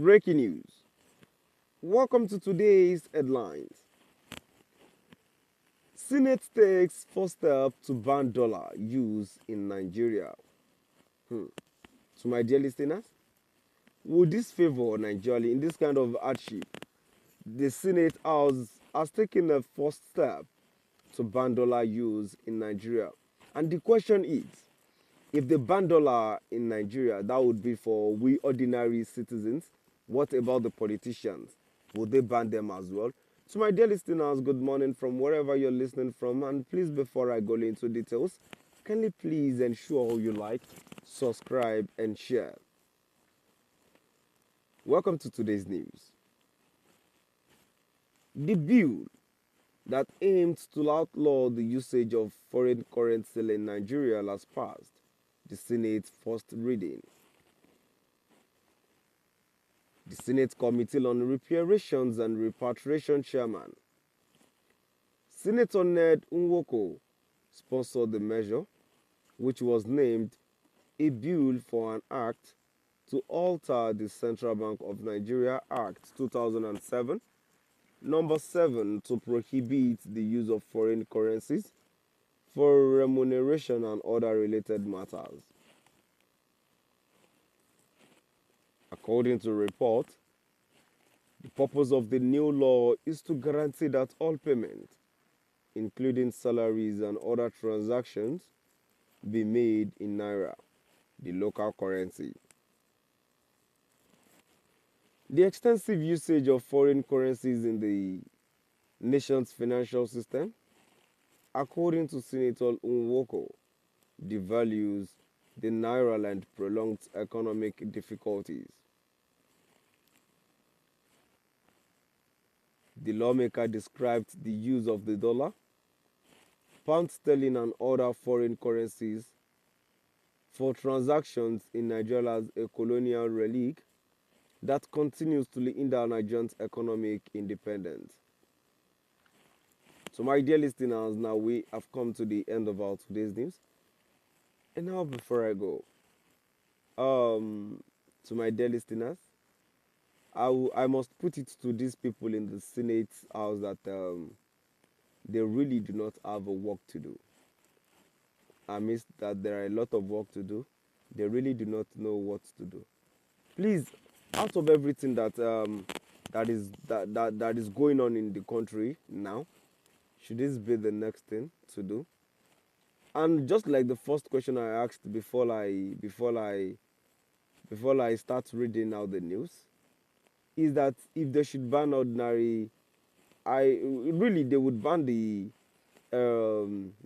Breaking news. Welcome to today's headlines. Senate takes first step to ban dollar use in Nigeria. To my dear listeners, would this favor Nigeria in this kind of hardship? The Senate House has taken the first step to ban dollar use in Nigeria. And the question is, if they ban dollar in Nigeria, that would be for we ordinary citizens. What about the politicians? Will they ban them as well? So my dear listeners, good morning from wherever you're listening from. And please, before I go into details, kindly please ensure you like, subscribe, and share. Welcome to today's news. The bill that aims to outlaw the usage of foreign currency in Nigeria has passed the Senate's first reading. The Senate Committee on Reparations and Repatriation Chairman, Senator Ned Nwoko, sponsored the measure, which was named a bill for an act to alter the Central Bank of Nigeria Act 2007, number 7, to prohibit the use of foreign currencies for remuneration and other related matters. According to a report, the purpose of the new law is to guarantee that all payments, including salaries and other transactions, be made in Naira, the local currency. The extensive usage of foreign currencies in the nation's financial system, according to Senator Nwoko, devalues the Naira and prolonged economic difficulties. The lawmaker described the use of the dollar, pound sterling, and other foreign currencies for transactions in Nigeria as a colonial relic that continues to hinder Nigeria's economic independence. So, my dear listeners, now we have come to the end of our today's news. And now, before I go, to my dear listeners, I must put it to these people in the Senate House that they really do not have a work to do. Amidst that there are a lot of work to do, they really do not know what to do. Please, out of everything that is going on in the country now, should this be the next thing to do? And just like the first question I asked before I start reading out the news, is that if they should ban ordinary, I really they would ban the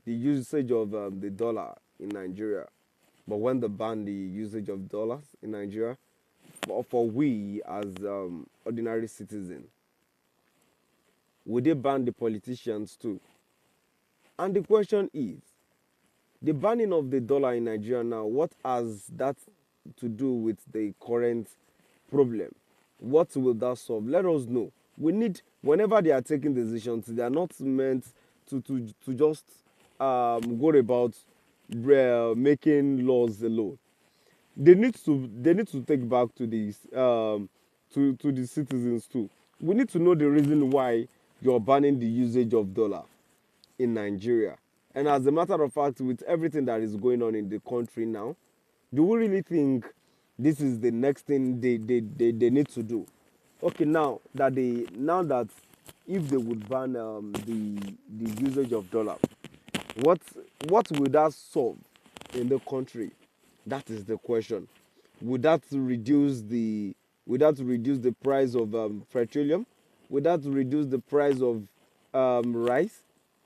usage of the dollar in Nigeria. But when they ban the usage of dollars in Nigeria, for we as ordinary citizens, would they ban the politicians too? And the question is, the banning of the dollar in Nigeria now, what has that to do with the current problem? What will that solve? Let us know. We need, whenever they are taking decisions, they are not meant to just go about making laws alone. They need to take back to these to the citizens too. We need to know the reason why you're banning the usage of dollar in Nigeria. And as a matter of fact, with everything that is going on in the country now, do we really think this is the next thing they need to do? Okay, now that if they would ban the usage of dollar, what will that solve in the country? That is the question. Would that reduce the price of petroleum? Would that reduce the price of rice?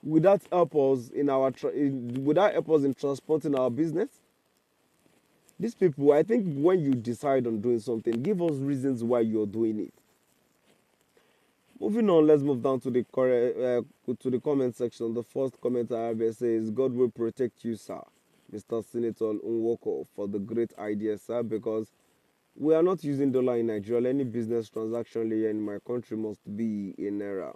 Would that help us would that help us in transporting our business? These people, I think when you decide on doing something, give us reasons why you're doing it. Moving on, let's move down to the comment section. The first comment I have here says, "God will protect you, sir, Mr. Senator Nwoko, for the great idea, sir, because we are not using dollar in Nigeria. Any business transaction here in my country must be in naira."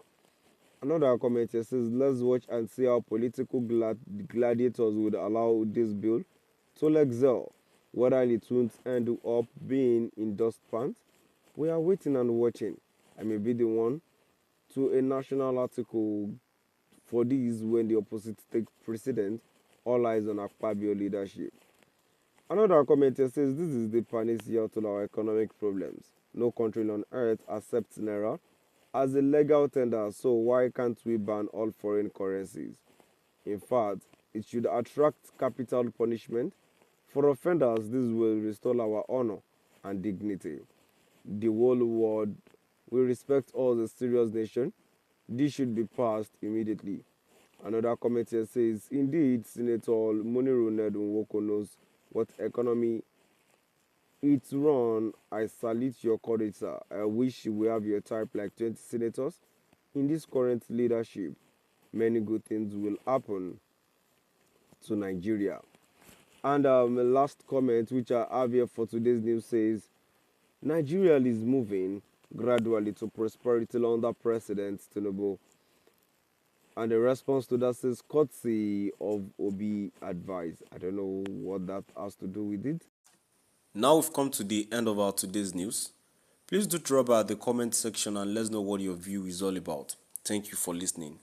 Another comment here says, "Let's watch and see how political gladiators would allow this bill to excel, whether it won't end up being in dustpan We are waiting and watching. I may be the one to a national article for this when the opposite take precedent. All eyes on Akpabio leadership. Another commenter says this is the panacea to our economic problems. No country on earth accepts Naira as a legal tender, so why can't we ban all foreign currencies? In fact, it should attract capital punishment. For offenders, this will restore our honor and dignity. The whole world will respect us as a serious nation. This should be passed immediately. Another commentator says, indeed, Senator Muniru Nedunwoko knows what economy it's run. I salute your courage, sir. I wish we have your type like 20 senators. In this current leadership, many good things will happen to Nigeria. And the last comment, which I have here for today's news, says Nigeria is moving gradually to prosperity under President Tinubu. And the response to that says, courtesy of Obi advice. I don't know what that has to do with it. Now we've come to the end of our today's news. Please do drop by the comment section and let us know what your view is all about. Thank you for listening.